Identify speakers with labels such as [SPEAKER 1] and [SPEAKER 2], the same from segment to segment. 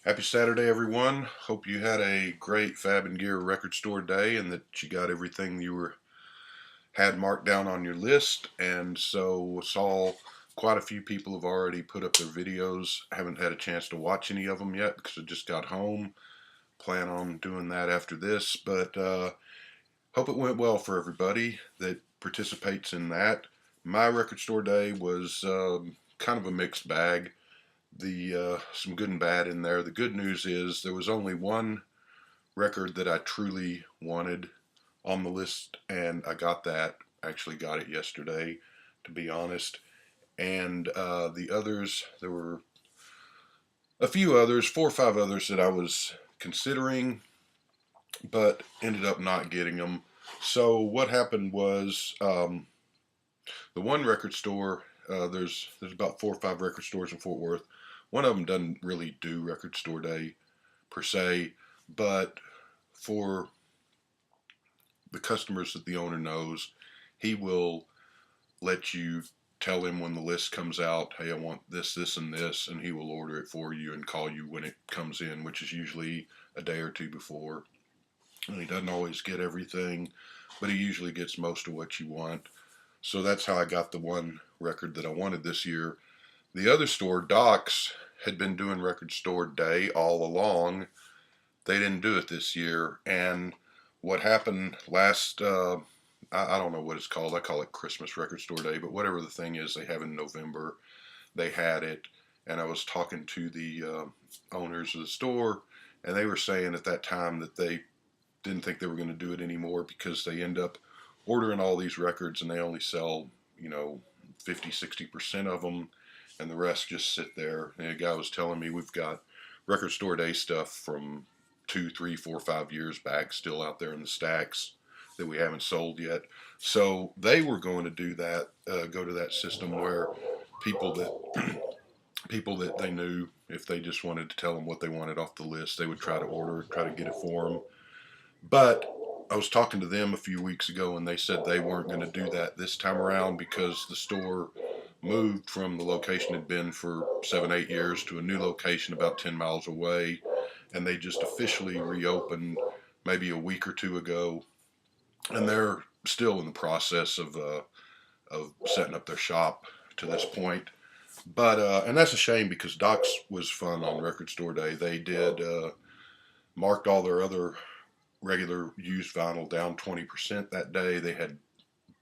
[SPEAKER 1] Happy Saturday, everyone. Hope you had a great Fab and Gear record store day and that you got everything had marked down on your list. And so saw quite a few people have already put up their videos. I haven't had a chance to watch any of them yet because I just got home. Plan on doing that after this, but hope it went well for everybody that participates in that. My record store day was kind of a mixed bag. The Some good and bad in there. The good news is there was only one record that I truly wanted on the list, and I got that. Actually, got it yesterday, to be honest. And the others, there were a few others, four or five others that I was considering, but ended up not getting them. So what happened was the one record store. There's about four or five record stores in Fort Worth. One of them doesn't really do record store day per se, but for the customers that the owner knows, he will let you tell him when the list comes out, hey, I want this, this, and this, and he will order it for you and call you when it comes in, which is usually a day or two before. And he doesn't always get everything, but he usually gets most of what you want. So that's how I got the one record that I wanted this year. The other store, Doc's, had been doing record store day all along. They didn't do it this year. And what happened last, I don't know what it's called. I call it Christmas Record Store Day, but whatever the thing is they have in November, they had it. And I was talking to the owners of the store, and they were saying at that time that they didn't think they were going to do it anymore because they end up ordering all these records and they only sell, 50-60% of them, and the rest just sit there. And a guy was telling me we've got record store day stuff from 2, 3, 4, 5 years back still out there in the stacks that we haven't sold yet. So they were going to do that, go to that system where people that people that they knew, if they just wanted to tell them what they wanted off the list, they would try to order, try to get it for them. But I was talking to them a few weeks ago, and they said they weren't going to do that this time around because the store moved from the location it had been for 7, 8 years to a new location about 10 miles away, and they just officially reopened maybe a week or two ago, and they're still in the process of setting up their shop to this point. But and that's a shame because Doc's was fun on Record Store Day. They did marked all their other regular used vinyl down 20% that day. They had a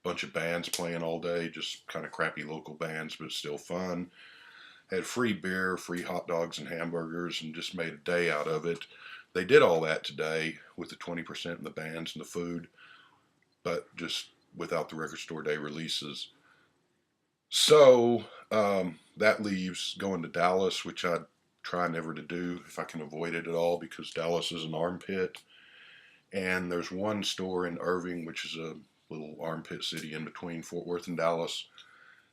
[SPEAKER 1] bunch of bands playing all day, just kind of crappy local bands, but still fun. Had free beer, free hot dogs and hamburgers, and just made a day out of it. They did all that today with the 20% and the bands and the food, but just without the record store day releases. So that leaves going to Dallas, which I try never to do if I can avoid it at all because Dallas is an armpit. And there's one store in Irving, which is a little armpit city in between Fort Worth and Dallas,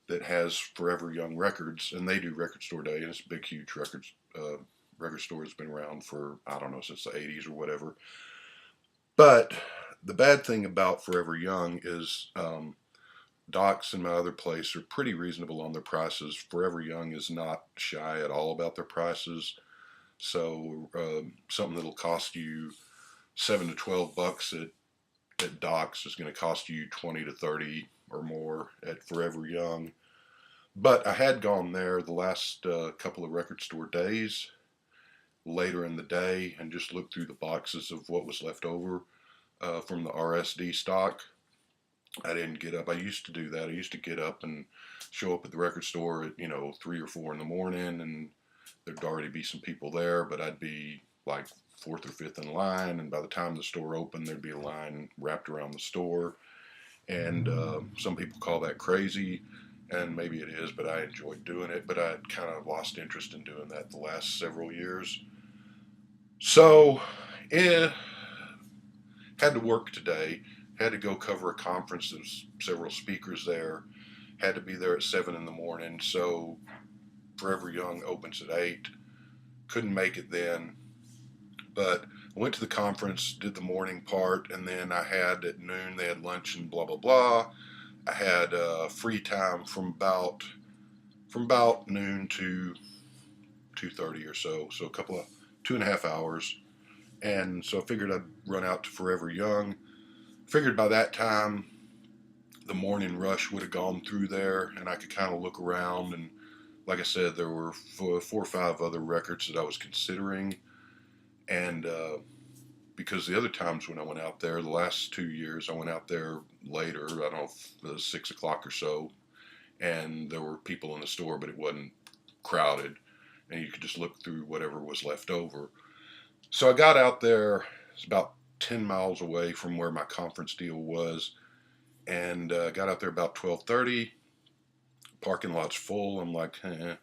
[SPEAKER 1] that has Forever Young Records, and they do Record Store Day, and it's a big, huge record store that's been around for, I don't know, since the 80s or whatever. But the bad thing about Forever Young is Doc's and my other place are pretty reasonable on their prices. Forever Young is not shy at all about their prices. So something that'll cost you $7 to $12 at Doc's is going to cost you 20 to 30 or more at Forever Young. But I had gone there the last couple of record store days later in the day and just looked through the boxes of what was left over from the RSD stock. I didn't get up. I used to do that. I used to get up and show up at the record store at 3 or 4 in the morning, and there'd already be some people there, but I'd be like fourth or fifth in line, and by the time the store opened, there'd be a line wrapped around the store. And some people call that crazy, and maybe it is, but I enjoyed doing it. But I kind of lost interest in doing that the last several years. So, had to work today. Had to go cover a conference. There's several speakers there. Had to be there at 7 in the morning. So, Forever Young opens at 8. Couldn't make it then. But I went to the conference, did the morning part, and then I had at noon, they had lunch and blah, blah, blah. I had free time from about noon to 2:30 or so. So a couple of 2.5 hours. And so I figured I'd run out to Forever Young. Figured by that time the morning rush would have gone through there and I could kind of look around. And like I said, there were four or five other records that I was considering. And because the other times when I went out there, the last 2 years, I went out there later, I don't know, 6 o'clock or so, and there were people in the store, but it wasn't crowded, and you could just look through whatever was left over. So I got out there, it's about 10 miles away from where my conference deal was, and got out there about 12:30. Parking lot's full. I'm like, eh.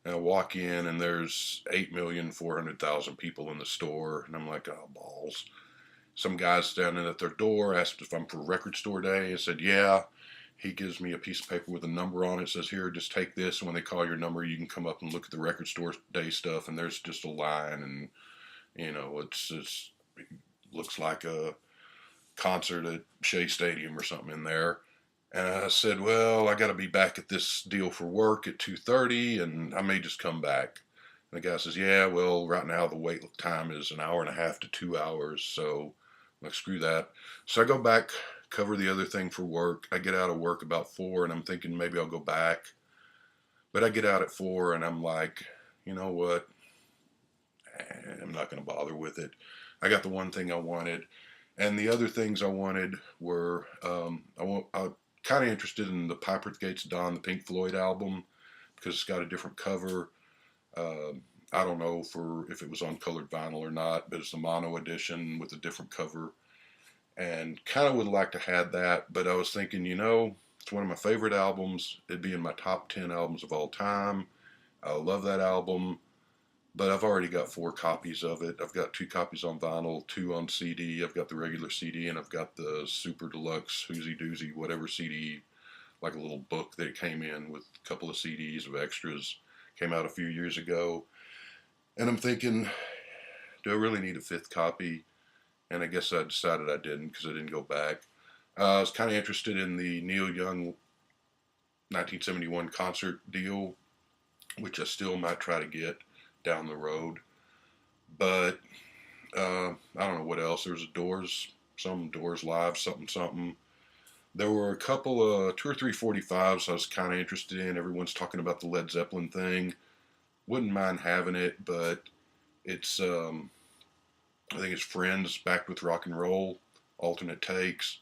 [SPEAKER 1] And I walk in, and there's 8,400,000 people in the store, and I'm like, oh, balls. Some guy's standing at their door, asked if I'm for record store day. I said, yeah. He gives me a piece of paper with a number on it. Says, here, just take this. And when they call your number, you can come up and look at the record store day stuff. And there's just a line. And, it looks like a concert at Shea Stadium or something in there. And I said, well, I got to be back at this deal for work at 2:30, and I may just come back. And the guy says, yeah, well, right now the wait time is an hour and a half to 2 hours. So I'm like, screw that. So I go back, cover the other thing for work. I get out of work about 4, and I'm thinking maybe I'll go back. But I get out at 4, and I'm like, you know what? I'm not going to bother with it. I got the one thing I wanted. And the other things I wanted were, I kind of interested in the Piper at the Gates of Dawn, the Pink Floyd album, because it's got a different cover. I don't know if it was on colored vinyl or not, but it's the mono edition with a different cover. And kind of would like to have that, but I was thinking, it's one of my favorite albums. It'd be in my top 10 albums of all time. I love that album, but I've already got 4 copies of it. I've got 2 copies on vinyl, 2 on CD. I've got the regular CD, and I've got the super deluxe Whoozy Doozy whatever CD, like a little book that came in with a couple of CDs of extras. Came out a few years ago. And I'm thinking, do I really need a 5th copy? And I guess I decided I didn't because I didn't go back. I was kind of interested in the Neil Young 1971 concert deal, which I still might try to get down the road. But I don't know what else. There's some Doors Live, something. There were a couple of 2 or 3 45s I was kind of interested in. Everyone's talking about the Led Zeppelin thing. Wouldn't mind having it, but it's I think it's Friends Back with Rock and Roll, alternate takes.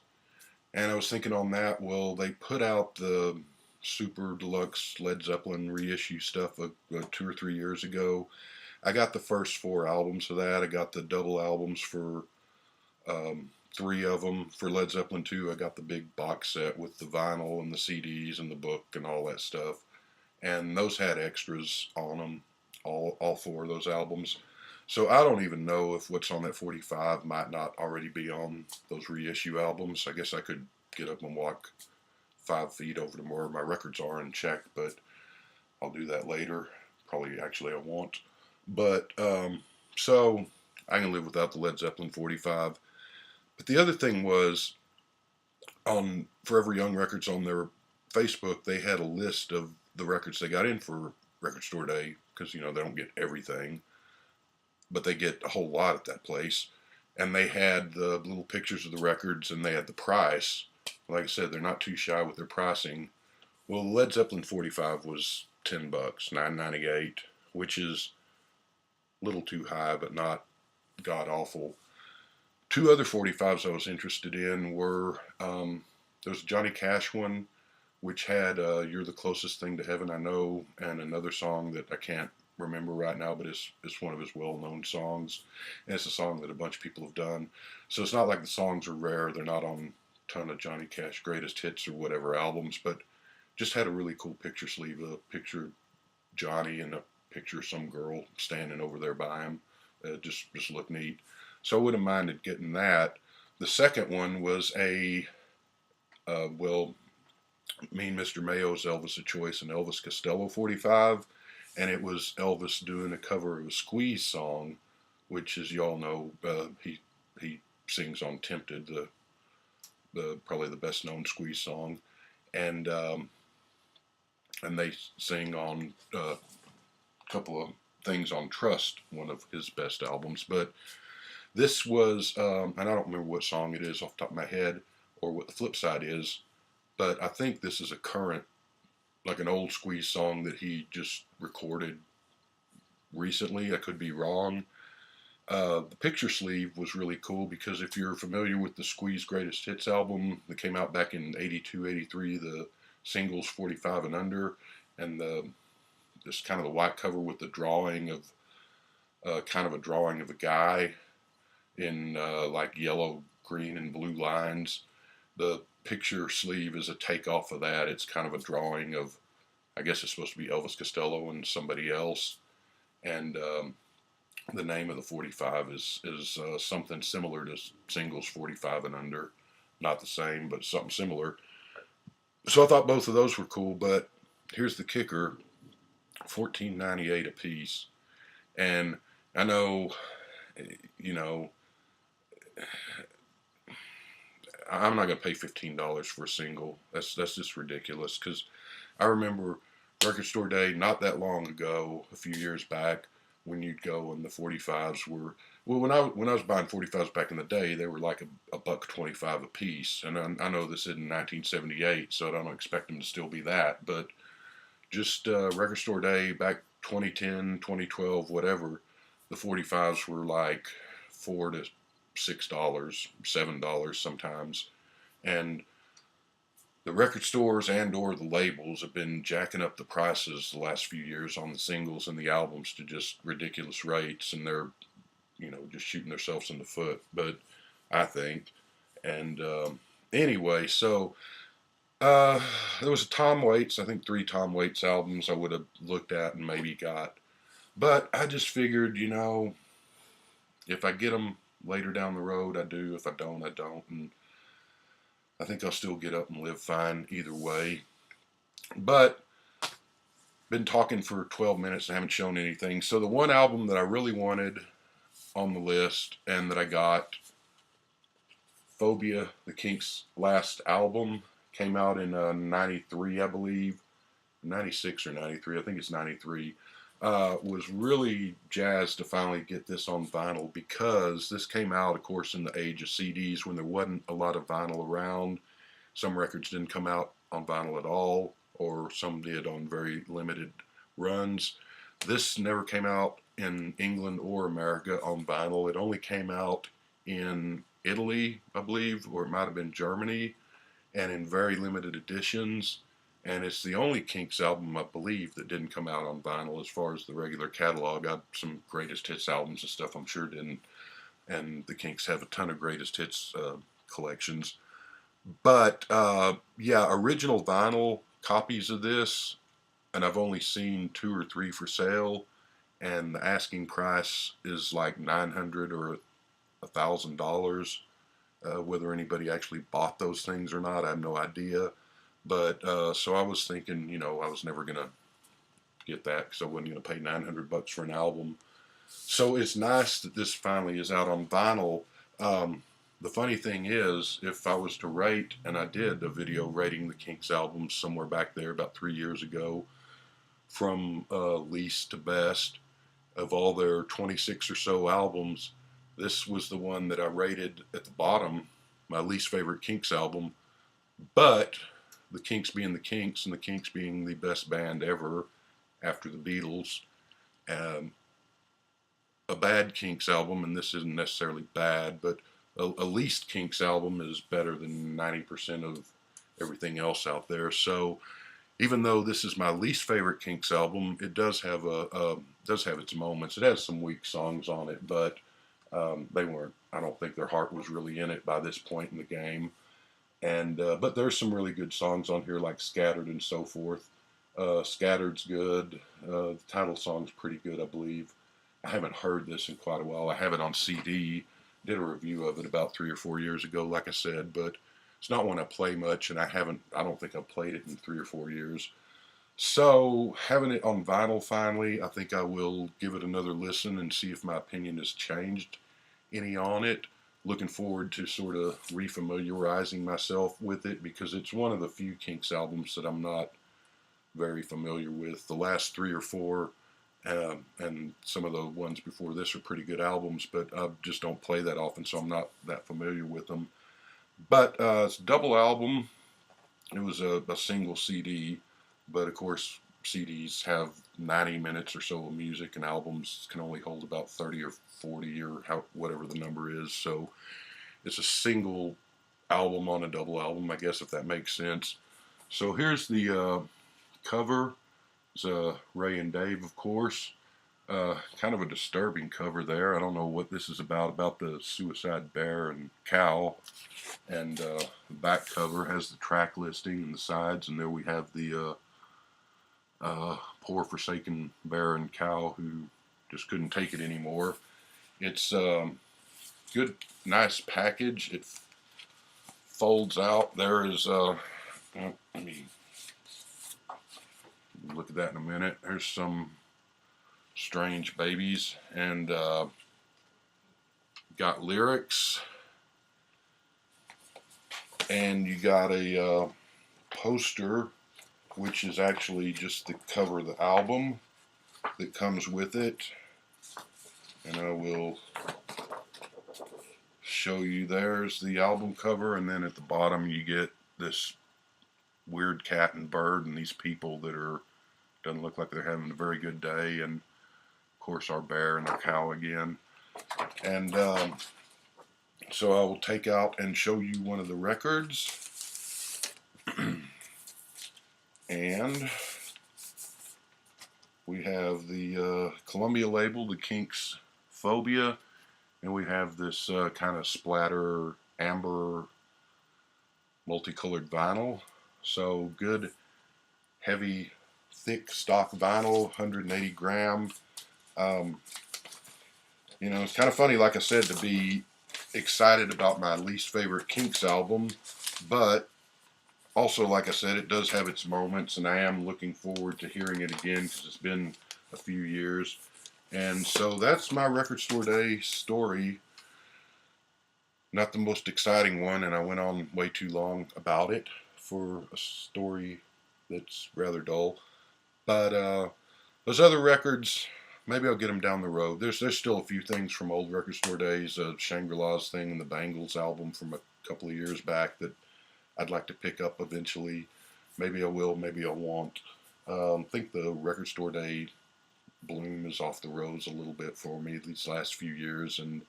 [SPEAKER 1] And I was thinking on that, well, they put out the super deluxe Led Zeppelin reissue stuff 2 or 3 years ago. I got the first 4 albums of that. I got the double albums for 3 of them. For Led Zeppelin 2, I got the big box set with the vinyl and the CDs and the book and all that stuff. And those had extras on them, all 4 of those albums. So I don't even know if what's on that 45 might not already be on those reissue albums. I guess I could get up and walk 5 feet over to where my records are and check, but I'll do that later. Probably actually I won't. But so I can live without the Led Zeppelin 45. But the other thing was on Forever Young Records on their Facebook, they had a list of the records they got in for Record Store Day because, they don't get everything, but they get a whole lot at that place. And they had the little pictures of the records and they had the price. Like I said, they're not too shy with their pricing. Well, Led Zeppelin 45 was $10, $9.98, which is a little too high, but not god awful. 2 other 45s I was interested in were there's a Johnny Cash one, which had "You're the Closest Thing to Heaven I Know" and another song that I can't remember right now, but it's one of his well-known songs, and it's a song that a bunch of people have done. So it's not like the songs are rare; they're not on a ton of Johnny Cash greatest hits or whatever albums, but just had a really cool picture sleeve, a picture of Johnny and a picture of some girl standing over there by him. Just looked neat. So I wouldn't have minded getting that. The second one was a, me and Mr. Mayo's Elvis of Choice, an Elvis Costello 45, and it was Elvis doing a cover of a Squeeze song, which, as y'all know, he sings on "Tempted," the probably the best known Squeeze song, and they sing on a couple of Things on Trust, one of his best albums. But this was, and I don't remember what song it is off the top of my head or what the flip side is, but I think this is a current, like an old Squeeze song that he just recorded recently. I could be wrong. The picture sleeve was really cool because if you're familiar with the Squeeze Greatest Hits album that came out back in 82, 83, the singles 45 and under, and this kind of the white cover with the drawing of kind of a drawing of a guy in like yellow, green, and blue lines. The picture sleeve is a takeoff of that. It's kind of a drawing of, I guess it's supposed to be Elvis Costello and somebody else. And the name of the 45 is something similar to singles 45 and under. Not the same, but something similar. So I thought both of those were cool, but here's the kicker, $14.98 a piece. And I know, you know, I'm not going to pay $15 for a single. That's just ridiculous. Because I remember Record Store Day not that long ago, a few years back, when you'd go and the 45s were, well, when I was buying 45s back in the day, they were like a $1.25 a piece. And I know this is in 1978, so I don't expect them to still be that. But just Record Store Day back 2010, 2012, whatever, the 45s were like $4 to $6, $7 sometimes. And the record stores and or the labels have been jacking up the prices the last few years on the singles and the albums to just ridiculous rates, and they're, you know, just shooting themselves in the foot, but I think. And anyway, so there was a Tom Waits, I think 3 Tom Waits albums I would have looked at and maybe got. But I just figured, you know, if I get them later down the road, I do. If I don't, I don't. And I think I'll still get up and live fine either way. But been talking for 12 minutes and haven't shown anything. So the one album that I really wanted on the list and that I got, Phobia, the Kinks' last album, came out in 93, I believe. 96 or 93, I think it's 93. Was really jazzed to finally get this on vinyl because this came out, of course, in the age of CDs when there wasn't a lot of vinyl around. Some records didn't come out on vinyl at all, or some did on very limited runs. This never came out in England or America on vinyl. It only came out in Italy, I believe, or it might have been Germany, and in very limited editions. And it's the only Kinks album, I believe, that didn't come out on vinyl as far as the regular catalog. I have some greatest hits albums and stuff I'm sure didn't. And the Kinks have a ton of greatest hits collections. But, yeah, original vinyl copies of this, and I've only seen 2 or 3 for sale. And the asking price is like $900 or $1,000. Whether anybody actually bought those things or not, I have no idea. But so I was thinking, you know, I was never gonna get that because I wasn't gonna pay $900 for an album. So it's nice that this finally is out on vinyl. The funny thing is, if I was to rate, and I did a video rating the Kinks albums somewhere back there about 3 years ago, from least to best of all their 26 or so albums, this was the one that I rated at the bottom, my least favorite Kinks album. But the Kinks being the Kinks, and the Kinks being the best band ever after the Beatles, a bad Kinks album, and this isn't necessarily bad, but a least Kinks album is better than 90% of everything else out there. So even though this is my least favorite Kinks album, it does have its moments. It has some weak songs on it, but they weren't. I don't think their heart was really in it by this point in the game. And but there's some really good songs on here, like Scattered and so forth. Scattered's good. The title song's pretty good, I believe. I haven't heard this in quite a while. I have it on CD. Did a review of it about 3 or 4 years ago, like I said, but it's not one I play much, and I don't think I've played it in 3 or 4 years. So having it on vinyl finally, I think I will give it another listen and see if my opinion has changed any on it. Looking forward to sort of refamiliarizing myself with it because it's one of the few Kinks albums that I'm not very familiar with. The last 3 or 4 and some of the ones before this are pretty good albums, but I just don't play that often, so I'm not that familiar with them. But it's a double album. It was a single CD, but of course CDs have 90 minutes or so of music, and albums can only hold about 30 or 40 or whatever the number is. So it's a single album on a double album, I guess, if that makes sense. So here's the cover. It's Ray and Dave, of course. Kind of a disturbing cover there. I don't know what this is about the suicide bear and cow. And the back cover has the track listing and the sides, and there we have the poor forsaken bear and cow who just couldn't take it anymore. It's good, nice package. It folds out. There is, let me look at that in a minute. There's some strange babies, and got lyrics, and you got a poster, which is actually just the cover of the album that comes with it, and I will show you. There's the album cover, and then at the bottom you get this weird cat and bird and these people that are, doesn't look like they're having a very good day, and of course our bear and our cow again. And so I will take out and show you one of the records. And we have the Columbia label, the Kinks Phobia, and we have this kind of splatter amber multicolored vinyl. So good, heavy, thick stock vinyl, 180 gram. You know, it's kind of funny, like I said, to be excited about my least favorite Kinks album, but also, like I said, it does have its moments, and I am looking forward to hearing it again because it's been a few years. And so that's my Record Store Day story. Not the most exciting one, and I went on way too long about it for a story that's rather dull. But those other records, maybe I'll get them down the road. There's still a few things from old Record Store days, Shangri-La's thing and the Bangles album from a couple of years back that I'd like to pick up eventually. Maybe I will, maybe I won't. I think the Record Store Day bloom is off the rose a little bit for me these last few years, and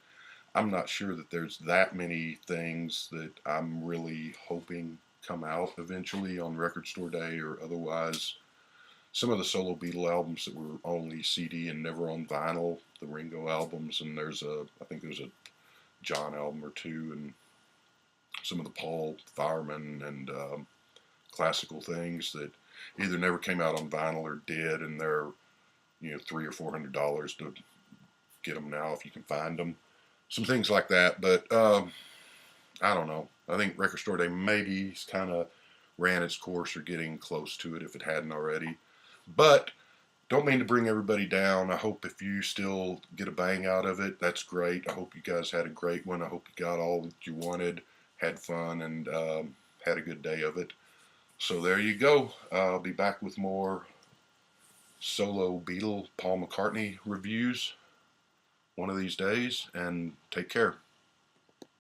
[SPEAKER 1] I'm not sure that there's that many things that I'm really hoping come out eventually on Record Store Day or otherwise. Some of the solo Beatle albums that were only CD and never on vinyl, the Ringo albums, and I think there's a John album or two, and some of the Paul Fireman and classical things that either never came out on vinyl or did, and they're $300 or $400 to get them now if you can find them. Some things like that, but I don't know. I think Record Store Day maybe kind of ran its course or getting close to it if it hadn't already. But don't mean to bring everybody down. I hope if you still get a bang out of it, that's great. I hope you guys had a great one. I hope you got all that you wanted, had fun, and had a good day of it. So there you go. I'll be back with more solo Beatle Paul McCartney reviews one of these days, and take care.